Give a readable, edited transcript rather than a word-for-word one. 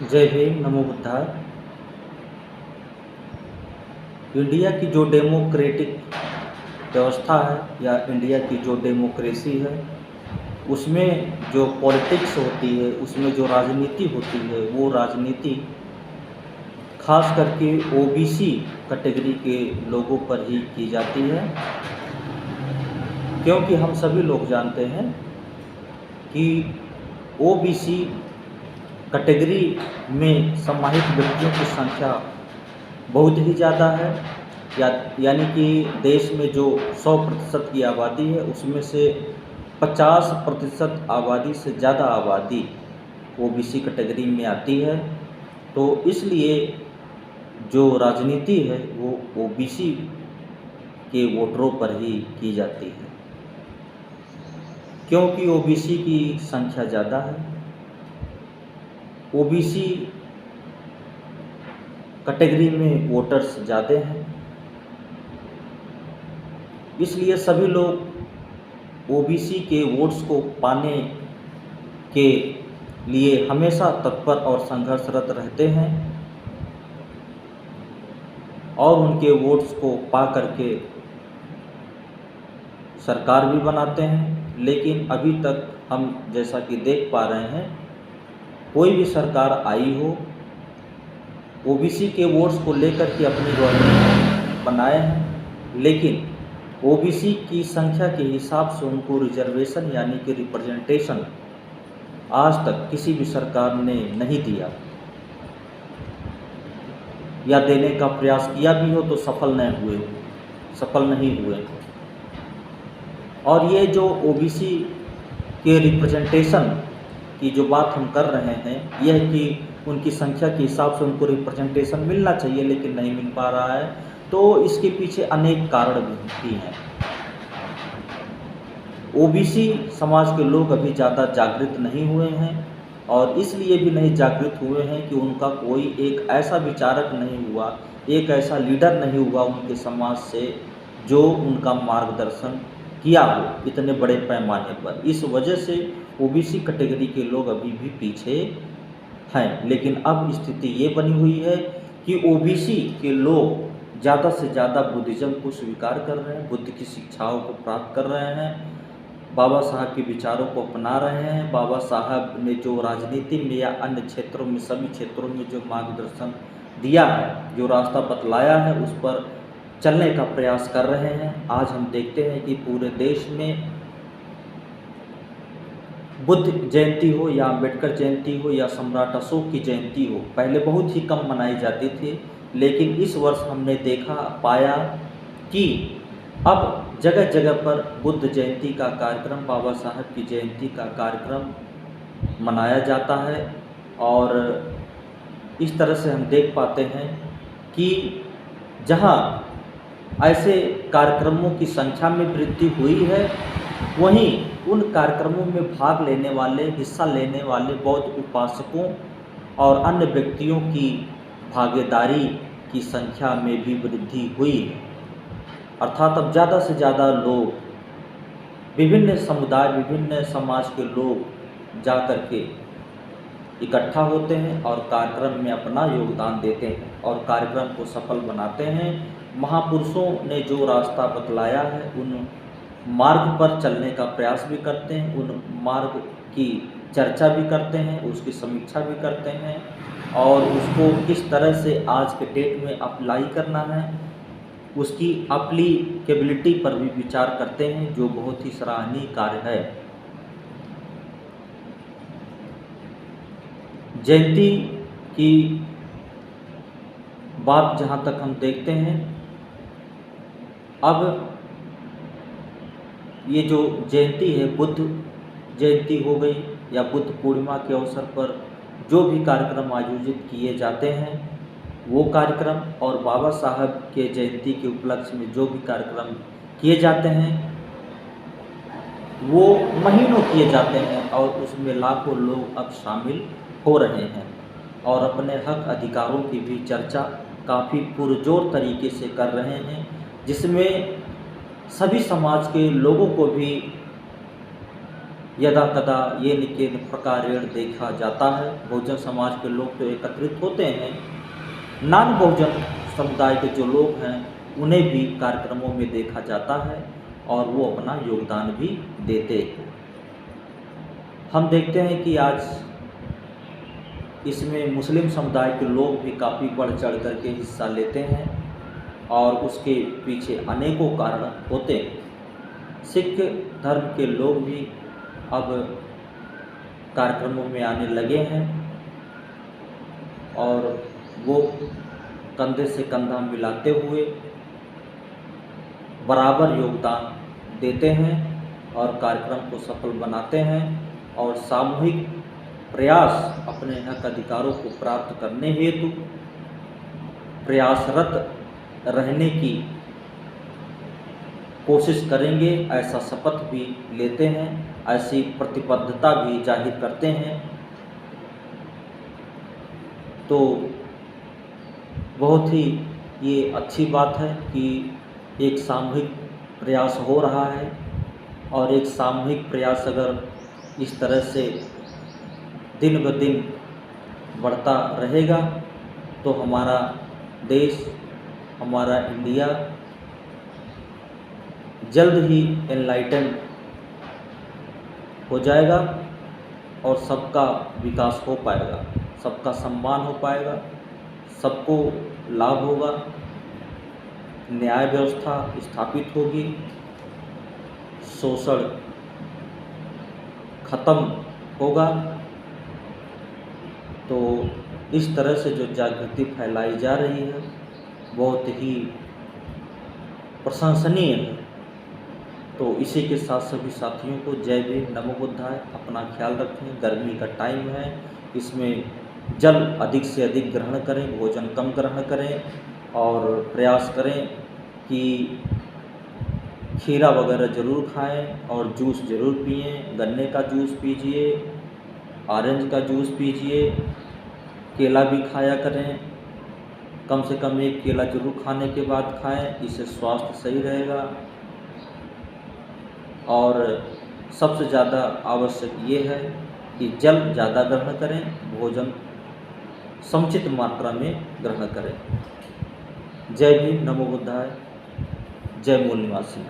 जय भीम, नमो बुद्धाय। इंडिया की जो डेमोक्रेटिक व्यवस्था है या इंडिया की जो डेमोक्रेसी है, उसमें जो पॉलिटिक्स होती है, उसमें जो राजनीति होती है, वो राजनीति खास करके ओबीसी कैटेगरी के लोगों पर ही की जाती है। क्योंकि हम सभी लोग जानते हैं कि ओबीसी कैटेगरी में समाहित व्यक्तियों की संख्या बहुत ही ज़्यादा है। यानी कि देश में जो 100% की आबादी है, उसमें से 50% आबादी से ज़्यादा आबादी ओबीसी कैटेगरी में आती है। तो इसलिए जो राजनीति है वो ओबीसी के वोटरों पर ही की जाती है, क्योंकि ओबीसी की संख्या ज़्यादा है। ओबीसी कैटेगरी में वोटर्स ज़्यादा हैं, इसलिए सभी लोग ओबीसी के वोट्स को पाने के लिए हमेशा तत्पर और संघर्षरत रहते हैं और उनके वोट्स को पा करके सरकार भी बनाते हैं। लेकिन अभी तक हम जैसा कि देख पा रहे हैं, कोई भी सरकार आई हो, ओबीसी के वोट्स को लेकर के अपनी गवर्नमेंट बनाए हैं, लेकिन ओबीसी की संख्या के हिसाब से उनको रिजर्वेशन यानी कि रिप्रेजेंटेशन आज तक किसी भी सरकार ने नहीं दिया, या देने का प्रयास किया भी हो तो सफल नहीं हुए। और ये जो ओबीसी के रिप्रेजेंटेशन की जो बात हम कर रहे हैं, यह कि उनकी संख्या के हिसाब से उनको रिप्रेजेंटेशन मिलना चाहिए लेकिन नहीं मिल पा रहा है, तो इसके पीछे अनेक कारण भी हैं। ओबीसी समाज के लोग अभी ज़्यादा जागृत नहीं हुए हैं, और इसलिए भी नहीं जागृत हुए हैं कि उनका कोई एक ऐसा विचारक नहीं हुआ, एक ऐसा लीडर नहीं हुआ उनके समाज से जो उनका मार्गदर्शन किया हो इतने बड़े पैमाने पर। इस वजह से ओबीसी कैटेगरी के लोग अभी भी पीछे हैं। लेकिन अब स्थिति ये बनी हुई है कि ओबीसी के लोग ज़्यादा से ज़्यादा बुद्धिज़्म को स्वीकार कर रहे हैं, बुद्ध की शिक्षाओं को प्राप्त कर रहे हैं, बाबा साहब के विचारों को अपना रहे हैं। बाबा साहब ने जो राजनीति में या अन्य क्षेत्रों में, सभी क्षेत्रों में जो मार्गदर्शन दिया है, जो रास्ता बतलाया है, उस पर चलने का प्रयास कर रहे हैं। आज हम देखते हैं कि पूरे देश में बुद्ध जयंती हो या अम्बेडकर जयंती हो या सम्राट अशोक की जयंती हो, पहले बहुत ही कम मनाई जाती थी, लेकिन इस वर्ष हमने पाया कि अब जगह जगह पर बुद्ध जयंती का कार्यक्रम, बाबा साहब की जयंती का कार्यक्रम मनाया जाता है। और इस तरह से हम देख पाते हैं कि जहां ऐसे कार्यक्रमों की संख्या में वृद्धि हुई है, वहीं उन कार्यक्रमों में भाग लेने वाले, हिस्सा लेने वाले बौद्ध उपासकों और अन्य व्यक्तियों की भागीदारी की संख्या में भी वृद्धि हुई है। अर्थात अब ज़्यादा से ज़्यादा लोग, विभिन्न समुदाय, विभिन्न समाज के लोग जा कर के इकट्ठा होते हैं और कार्यक्रम में अपना योगदान देते हैं और कार्यक्रम को सफल बनाते हैं। महापुरुषों ने जो रास्ता बतलाया है, उन मार्ग पर चलने का प्रयास भी करते हैं, उन मार्ग की चर्चा भी करते हैं, उसकी समीक्षा भी करते हैं और उसको किस तरह से आज के डेट में अप्लाई करना है, उसकी एप्लीकेबिलिटी पर भी विचार करते हैं, जो बहुत ही सराहनीय कार्य है। जयंती की बात जहाँ तक हम देखते हैं, अब ये जो जयंती है, बुद्ध जयंती हो गई या बुद्ध पूर्णिमा के अवसर पर जो भी कार्यक्रम आयोजित किए जाते हैं, वो कार्यक्रम और बाबा साहब के जयंती के उपलक्ष्य में जो भी कार्यक्रम किए जाते हैं, वो महीनों किए जाते हैं और उसमें लाखों लोग अब शामिल हो रहे हैं और अपने हक अधिकारों की भी चर्चा काफ़ी पुरजोर तरीके से कर रहे हैं, जिसमें सभी समाज के लोगों को भी यदा कदा ये निकेत प्रकारेण देखा जाता है। बहुजन समाज के लोग तो एकत्रित होते हैं, नान बहुजन समुदाय के जो लोग हैं उन्हें भी कार्यक्रमों में देखा जाता है और वो अपना योगदान भी देते हैं। हम देखते हैं कि आज इसमें मुस्लिम समुदाय के लोग भी काफ़ी बढ़ चढ़ कर के हिस्सा लेते हैं और उसके पीछे अनेकों कारण होते हैं। सिख धर्म के लोग भी अब कार्यक्रमों में आने लगे हैं और वो कंधे से कंधा मिलाते हुए बराबर योगदान देते हैं और कार्यक्रम को सफल बनाते हैं और सामूहिक प्रयास अपने हक अधिकारों को प्राप्त करने हेतु प्रयासरत रहने की कोशिश करेंगे, ऐसा शपथ भी लेते हैं, ऐसी प्रतिबद्धता भी जाहिर करते हैं। तो बहुत ही ये अच्छी बात है कि एक सामूहिक प्रयास हो रहा है और एक सामूहिक प्रयास अगर इस तरह से दिन ब दिन बढ़ता रहेगा तो हमारा देश, हमारा इंडिया जल्द ही एनलाइटन हो जाएगा और सबका विकास हो पाएगा, सबका सम्मान हो पाएगा, सबको लाभ होगा, न्याय व्यवस्था स्थापित होगी, शोषण खत्म होगा। तो इस तरह से जो जागृति फैलाई जा रही है बहुत ही प्रशंसनीय है। तो इसी के साथ सभी साथियों को जय भीम, नमो बुद्धाय। अपना ख्याल रखें, गर्मी का टाइम है, इसमें जल अधिक से अधिक ग्रहण करें, भोजन कम ग्रहण करें और प्रयास करें कि खीरा वगैरह ज़रूर खाएं और जूस ज़रूर पिएं। गन्ने का जूस पीजिए, ऑरेंज का जूस पीजिए, केला भी खाया करें, कम से कम एक केला ज़रूर खाने के बाद खाएं, इससे स्वास्थ्य सही रहेगा। और सबसे ज़्यादा आवश्यक ये है कि जल ज़्यादा ग्रहण करें, भोजन समुचित मात्रा में ग्रहण करें। जय भीम, नमो बुद्धाय, जय मूल निवासी।